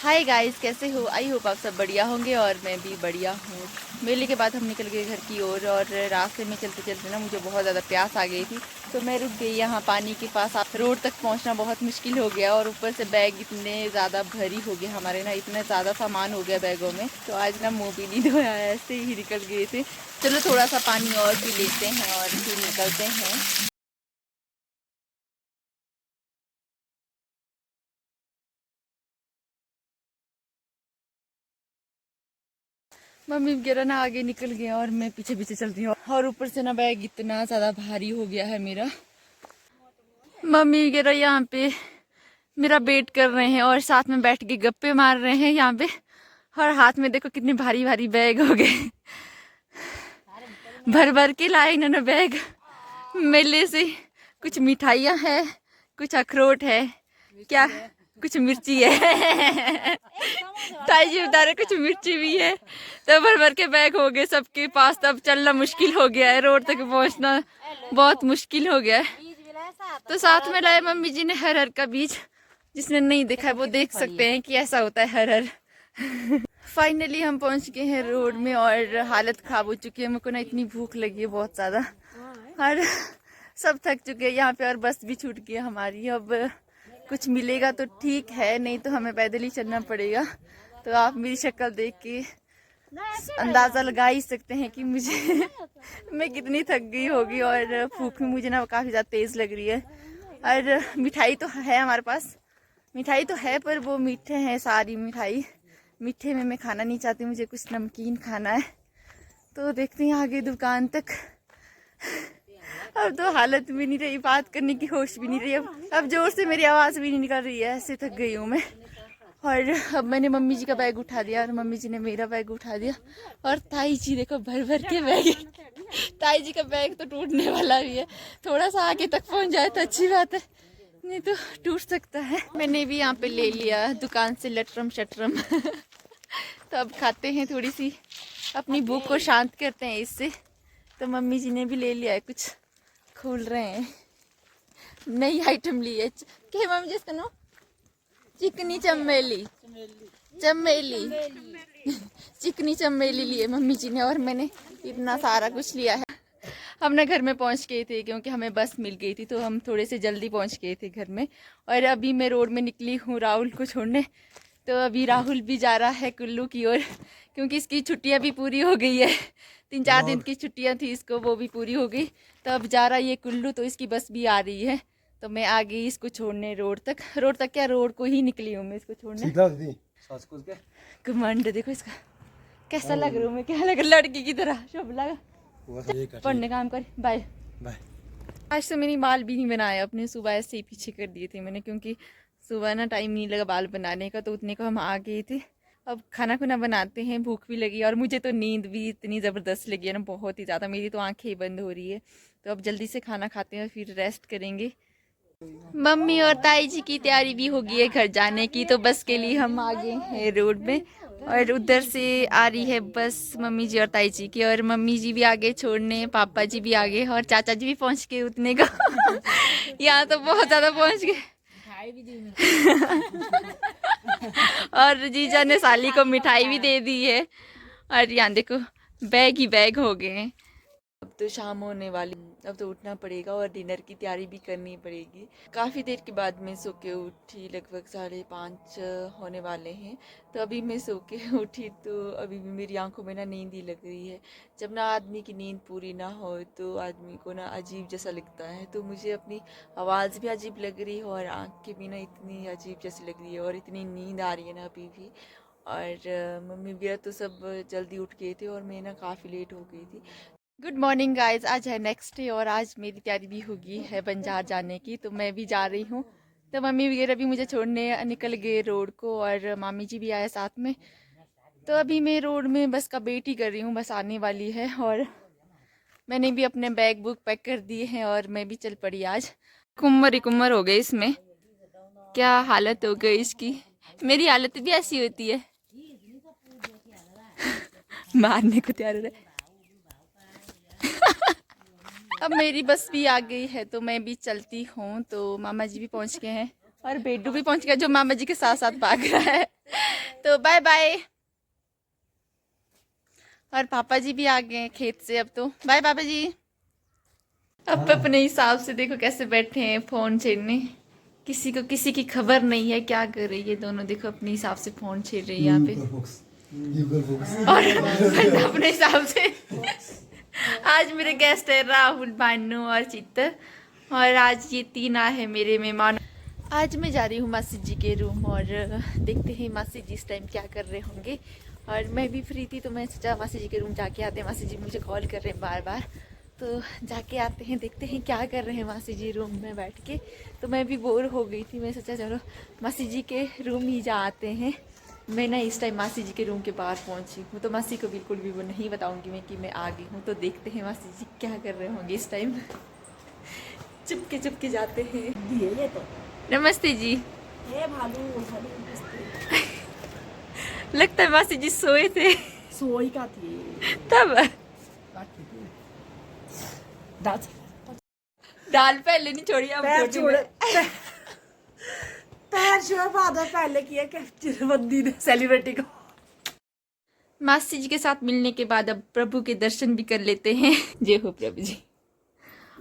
Hi guys, कैसे हो? I hope आप सब बढ़िया होंगे और मैं भी बढ़िया हूँ। मेले के बाद हम निकल गए घर की ओर और रास्ते में चलते चलते ना मुझे बहुत ज़्यादा प्यास आ गई थी, तो मैं रुक गई यहाँ पानी के पास। रोड तक पहुँचना बहुत मुश्किल हो गया और ऊपर से बैग इतने ज़्यादा भारी हो गए हमारे ना, इतना ज़्यादा सामान हो गया बैगों में, तो आज ना मुँह भी नहीं धोया, ऐसे ही निकल गए थे। चलो थोड़ा सा पानी और पी लेते हैं और फिर निकलते हैं। मम्मी वगैरह ना आगे निकल गए और मैं पीछे पीछे चलती हूँ, और ऊपर से ना बैग इतना ज़्यादा भारी हो गया है मेरा। मम्मी वगैरह यहाँ पे मेरा वेट कर रहे हैं और साथ में बैठ के गप्पे मार रहे हैं यहाँ पे, और हाथ में देखो कितने भारी भारी बैग हो गए। भर भर के लाए इन्होंने बैग मेले से। कुछ मिठाइयाँ है, कुछ अखरोट है, क्या कुछ मिर्ची है। ताई जी बता रहे कुछ मिर्ची भी है। तो भर भर के बैग हो गए सबके पास, तब चलना मुश्किल हो गया है, रोड तक पहुंचना बहुत मुश्किल हो गया है। तो साथ में लाए मम्मी जी ने हर का बीज, जिसने नहीं देखा है वो देख सकते हैं कि ऐसा होता है हर। फाइनली हम पहुंच गए हैं रोड में और हालत खराब हो चुकी है। मेरे को ना इतनी भूख लगी है बहुत ज़्यादा, और सब थक चुके हैं यहाँ पे, और बस भी छूट गई हमारी। अब कुछ मिलेगा तो ठीक है, नहीं तो हमें पैदल ही चलना पड़ेगा। तो आप मेरी शक्ल देख के अंदाज़ा लगा ही सकते हैं कि मुझे मैं कितनी थक गई होगी, और भूख भी मुझे ना काफ़ी ज़्यादा तेज़ लग रही है। और मिठाई तो है हमारे पास, मिठाई तो है, पर वो मीठे हैं सारी मिठाई। मीठे में मैं खाना नहीं चाहती, मुझे कुछ नमकीन खाना है। तो देखते हैं आगे दुकान तक। अब तो हालत भी नहीं रही, बात करने की होश भी नहीं रही। अब जोर से मेरी आवाज़ भी नहीं निकल रही है, ऐसे थक गई हूँ मैं। और अब मैंने मम्मी जी का बैग उठा दिया और मम्मी जी ने मेरा बैग उठा दिया, और ताई जी देखो भर भर के बैग। ताई जी का बैग तो टूटने वाला भी है, थोड़ा सा आगे तक पहुंच जाए तो अच्छी बात है, नहीं तो टूट सकता है। मैंने भी यहाँ पे ले लिया दुकान से लटरम शटरम। तो अब खाते हैं, थोड़ी सी अपनी भूख को शांत करते हैं इससे। तो मम्मी जी ने भी ले लिया है, कुछ खोल रहे हैं, नई आइटम ली है। क्या मम्मी जी इसका नाम? चिकनी चमेली, चमेली। चिकनी चमेली लिए मम्मी जी ने, और मैंने इतना सारा कुछ लिया है। हम ना घर में पहुंच गए थे क्योंकि हमें बस मिल गई थी, तो हम थोड़े से जल्दी पहुंच गए थे घर में। और अभी मैं रोड में निकली हूँ राहुल को छोड़ने। तो अभी राहुल भी जा रहा है कुल्लू की ओर, क्योंकि इसकी छुट्टियां भी पूरी हो गई है। 3-4 दिन की छुट्टियां थी इसको, वो भी पूरी हो गई। तो अब जा रहा है ये कुल्लू, तो इसकी बस भी आ रही है। तो मैं आ गई इसको छोड़ने रोड तक। रोड तक क्या, रोड को ही निकली हूँ मैं इसको छोड़ने। घमंड देखो इसका, कैसा लग रहा हूँ मैं, क्या लग रहा, लड़की की तरह शुभ लगा। पढ़ने काम कर, बाय बाय। आज तो मैंने बाल भी नहीं बनाए अपने, सुबह ऐसे ही पीछे कर दिए थे मैंने, क्योंकि सुबह ना टाइम नहीं लगा बाल बनाने का, तो उतने को हम आ गए थे। अब खाना खुना बनाते हैं, भूख भी लगी और मुझे तो नींद भी इतनी ज़बरदस्त लगी है ना, बहुत ही ज़्यादा, मेरी तो आंखें बंद हो रही है। तो अब जल्दी से खाना खाते हैं और फिर रेस्ट करेंगे। मम्मी और ताई जी की तैयारी भी हो गई है घर जाने की, तो बस के लिए हम आ गए हैं रोड में। और उधर से आ रही है बस मम्मी जी और ताई जी की, और मम्मी जी भी आगे छोड़ने, पापा जी भी आगे, और चाचा जी भी पहुंच गए उतने का। यहाँ तो बहुत ज़्यादा पहुंच गए। और जीजा ने साली को मिठाई भी दे दी है, और यहाँ देखो बैग ही बैग हो गए हैं। अब तो शाम होने वाली, अब तो उठना पड़ेगा और डिनर की तैयारी भी करनी पड़ेगी। काफ़ी देर के बाद मैं सो के उठी, लगभग 5:30 होने वाले हैं। तो अभी मैं सो के उठी, तो अभी भी मेरी आंखों में ना नींद ही लग रही है। जब ना आदमी की नींद पूरी ना हो तो आदमी को ना अजीब जैसा लगता है। तो मुझे अपनी आवाज़ भी अजीब लग रही है और आँखें भी ना इतनी अजीब जैसी लग रही है, और इतनी नींद आ रही है ना अभी भी। और मम्मी वगैरह तो सब जल्दी उठ गए थे और मैं ना काफ़ी लेट हो गई थी। गुड मॉर्निंग गाइज, आज है नेक्स्ट डे और आज मेरी तैयारी भी होगी है बंजार जाने की, तो मैं भी जा रही हूँ। तो मम्मी वगैरह भी मुझे छोड़ने निकल गए रोड को, और मामी जी भी आए साथ में। तो अभी मैं रोड में बस का वेट ही कर रही हूँ, बस आने वाली है। और मैंने भी अपने बैग बुक पैक कर दिए हैं और मैं भी चल पड़ी आज। कुम्मर ही कुम्मर हो गई इसमें, क्या हालत हो गई इसकी। मेरी हालत भी ऐसी होती है। मारने को तैयार हो रहा है। अब मेरी बस भी आ गई है तो मैं भी चलती हूँ। तो मामा जी भी पहुँच गए हैं, और बेडू भी पहुंच गया जो मामा जी के साथ साथ भाग रहा है। तो बाय बाय। और पापा जी भी आ गए हैं खेत से अब। तो बाय पापा जी। अब अपने हिसाब से देखो कैसे बैठे हैं फोन छेड़ने। किसी को किसी की खबर नहीं है क्या कर रही है दोनों। देखो अपने हिसाब से फोन छेड़ रही है यहाँ पे और अपने हिसाब से। आज मेरे गेस्ट है राहुल, बानू और चित्तर। और आज ये तीन आए हैं मेरे मेहमान। आज मैं जा रही हूँ मासी जी के रूम और देखते हैं मासी जी इस टाइम क्या कर रहे होंगे। और मैं भी फ्री थी तो मैं सोचा मासी जी के रूम जाके आते हैं। मासी जी मुझे कॉल कर रहे हैं बार बार, तो जाके आते हैं, देखते हैं क्या कर रहे हैं मासी जी रूम में बैठ के। तो मैं भी बोर हो गई थी, मैं सोचा चलो मासी जी के रूम ही जा आते हैं। मैं ना इस टाइम मासी जी के रूम के बाहर पहुंची हूँ, तो मासी को बिल्कुल भी वो नहीं बताऊंगी मैं कि मैं आ गई हूँ। तो देखते हैं मासी जी क्या कर रहे होंगे इस टाइम। चुपके जाते हैं। ये तो नमस्ते जी। भालू लगता है मासी जी सोए थे। सोई का थी तब दाल दाल पहले नहीं छोड़ी, अब पैर छोड़ी मैं। पैर छुए फादर पहले किया कैप्चर बंदी ने सेलिब्रिटी को। मासी जी के साथ मिलने के बाद अब प्रभु के दर्शन भी कर लेते हैं। जय हो प्रभु जी।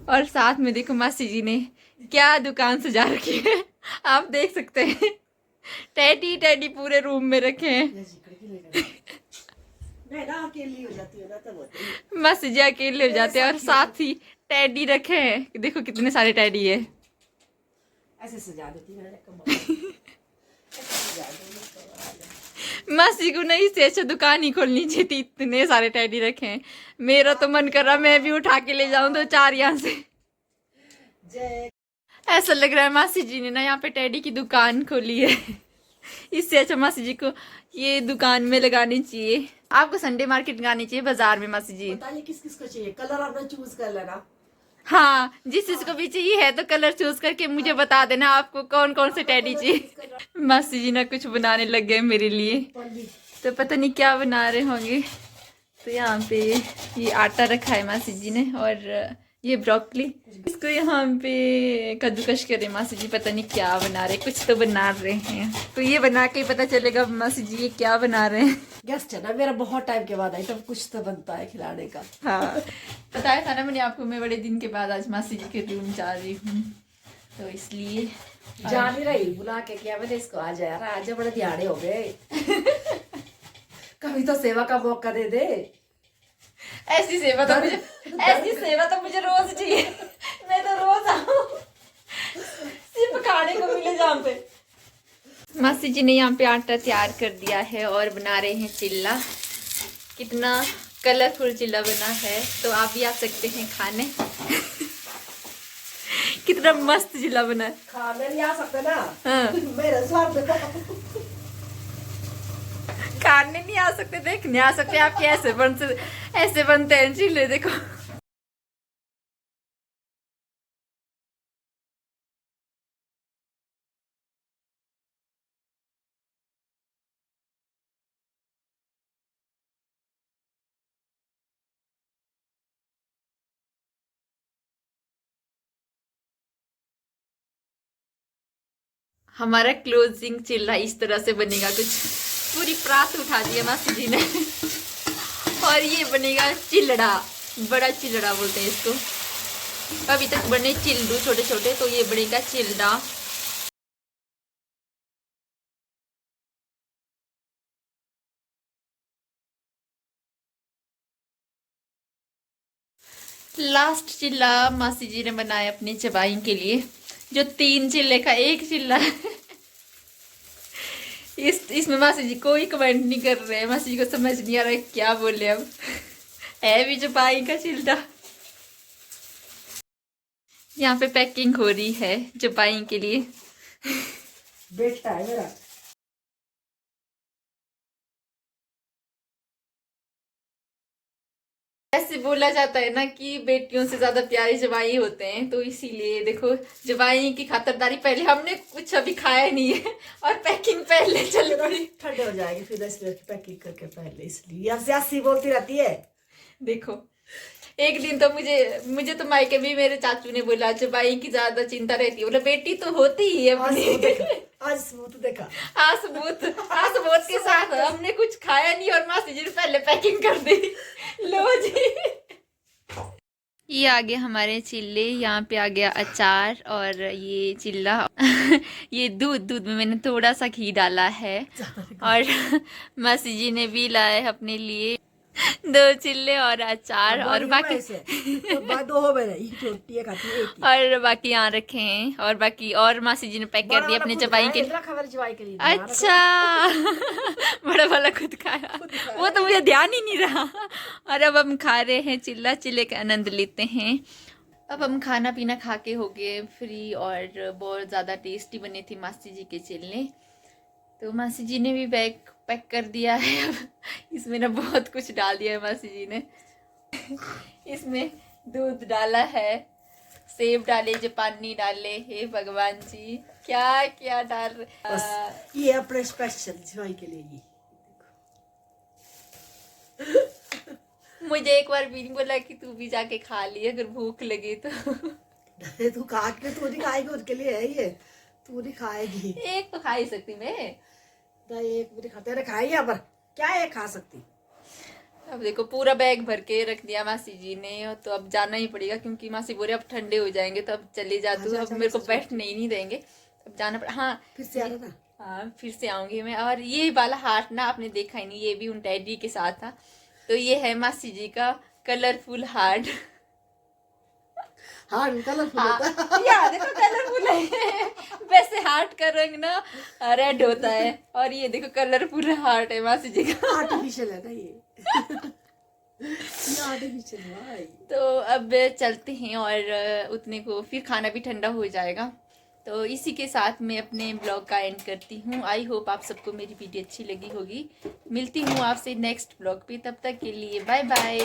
और साथ में देखो मासी जी ने क्या दुकान सजा रखी है, आप देख सकते हैं। टेडी पूरे रूम में रखे हैं। मैं ना अकेली हो जाती हूँ ना तब मासी जी अकेले हो जाते हैं और साथ ही टेडी रखे हैं। देखो कितने सारे टेडी है। ऐसे सजा देती है। मासी को नहीं से अच्छा दुकान ही खोलनी चाहिए थी, इतने सारे टेडी रखे हैं। मेरा तो मन कर रहा मैं भी उठा के ले जाऊं तो चार यहाँ से। ऐसा लग रहा है मासी जी ने ना यहाँ पे टेडी की दुकान खोली है। इससे अच्छा मासी जी को ये दुकान में लगानी चाहिए। आपको संडे मार्केट लगानी चाहिए बाजार में मासी जी। बताइए किस किस को चाहिए, कलर आपने चूज कर लेना। हाँ, जिस जिसको भी चाहिए है तो कलर चूज करके मुझे बता देना आपको कौन कौन से टेडी चाहिए। मासी जी ना कुछ बनाने लग गए मेरे लिए, तो पता नहीं क्या बना रहे होंगे। तो यहाँ पे ये आटा रखा है मासी जी ने और ये ब्रोकली, इसको यहाँ पे कद्दूकश करे मासी जी। पता नहीं क्या बना रहे, कुछ तो बना रहे हैं। तो ये बना के पता चलेगा मासी जी ये क्या बना रहे हैं। गेस्ट है ना मेरा, बहुत टाइम के बाद आई तो कुछ तो बनता है खिलाने का। हाँ, बताया था ना मैंने आपको, मैं बड़े दिन के बाद आज मासी जी के रूम जा रही हूँ, तो इसलिए जा नहीं रही। बुला के क्या मैंने इसको आ जा यार, आज बड़े दिहाड़े हो गए। कभी तो सेवा का मौका दे दे। ऐसी सेवा तो मुझे रोज चाहिए। मैं तो रोज आऊँ, सिर्फ खाने को मिले जहाँ पे। मासी जी ने यहाँ पे आटा तैयार कर दिया है और बना रहे हैं चिल्ला। कितना कलरफुल चिल्ला बना है, तो आप भी आ सकते हैं खाने। कितना मस्त चिल्ला बना है। खाने नहीं आ सकते ना। हाँ। मेरा स्वाद खाने नहीं आ सकते, देखने आ सकते। आप कैसे ऐसे बनते हैं चिल्ले, देखो। हमारा क्लोजिंग चिल्ला इस तरह से बनेगा कुछ। पूरी प्रात उठा दी है मासी जी ने। और ये बनेगा चिल्लड़ा, बड़ा चिल्लड़ा बोलते हैं इसको। अभी तक बने चिल्लू छोटे छोटे, तो ये बनेगा चिल्ला। लास्ट चिल्ला मासी जी ने बनाया अपनी चबाई के लिए, जो 3 चिल्ले का एक चिल्ला है। इसमें मासी जी कोई कमेंट नहीं कर रहे हैं। मासी जी को समझ नहीं आ रहा है क्या बोले अब। है भी चबाई का चिल्ला। यहाँ पे पैकिंग हो रही है चबाई के लिए। बेटा है मेरा। ऐसे बोला जाता है ना कि बेटियों से ज्यादा प्यारे जवाई होते हैं, तो इसीलिए देखो जवाई की खातिरदारी पहले। हमने कुछ अभी खाया नहीं है और पैकिंग पहले चल रही। ठंडे हो जाएगी फिर 10 मिनट पैकिंग करके पहले, इसलिए यहाँ से 80 बोलती रहती है। देखो एक दिन तो मुझे तो मायके भी मेरे चाचू ने बोला जबाई की ज्यादा चिंता रहती है, बोला बेटी तो होती ही है अपनी। आज सबूत देखा, आसबूत के साथ हमने कुछ खाया नहीं और मासी जी ने पहले पैकिंग कर दी। लो जी, ये आ गया हमारे चिल्ले, यहाँ पे आ गया अचार और ये चिल्ला। ये दूध में मैंने थोड़ा सा घी डाला है और मासी जी ने भी लाया है अपने लिए 2 चिल्ले और अचार और बाकी दो हो गए, एक छोटी है खाती है, एक और बाकी यहाँ रखे हैं और बाकी और मासी जी ने पैक कर दिया अपने चपाई के लिए। खबर चबाई के लिए। अच्छा बड़ा वाला खुद खाया, वो तो मुझे ध्यान ही नहीं रहा। और अब हम खा रहे हैं चिल्ला, चिल्ले का आनंद लेते हैं। अब हम खाना पीना खा के हो गए फ्री और बहुत ज़्यादा टेस्टी बने थे मासी जी के चिल्ले। तो मासी जी ने भी बैग पैक कर दिया है। अब इसमें ना बहुत कुछ डाल दिया है मासी जी ने। इसमें दूध डाला है, सेब डाले, जापानी डाले, हे भगवान जी क्या क्या डाल बस ये अपने स्पेशल जवाई के लिए। ये मुझे एक बार भी नहीं बोला कि तू भी जाके खा ली अगर भूख लगी तो। तू खा के, तू नहीं खाएगी, उसके लिए है ये, तू नहीं खाएगी। एक तो खा ही सकती मैं, एक भी खाते रहे, खाई यहाँ पर क्या है खा सकती। अब देखो पूरा बैग भर के रख दिया मासी जी ने, तो अब जाना ही पड़ेगा क्योंकि मासी बोले अब ठंडे हो जाएंगे तो अब चले जा तू, अब मेरे को बैठने ही नहीं देंगे, अब जाना पड़ा। हाँ फिर से आना ना। हाँ फिर से आऊंगी मैं। और ये वाला हार्ट ना आपने देखा ही नहीं, ये भी उन डैडी के साथ था। तो ये है मासी जी का कलरफुल हार्ट। हाँ कलरफुल होता है। यार देखो कलरफुल है, वैसे हार्ट का रंग ना रेड होता है और ये देखो कलरफुल हार्ट है मासी जी का। आर्टिफिशियल है ना ये। आर्टिफिशियल है भाई। तो अब चलते हैं और उतने को फिर खाना भी ठंडा हो जाएगा। तो इसी के साथ मैं अपने ब्लॉग का एंड करती हूँ। आई होप आप सबको मेरी वीडियो अच्छी लगी होगी। मिलती हूँ आपसे नेक्स्ट ब्लॉग पे, तब तक के लिए बाय बाय।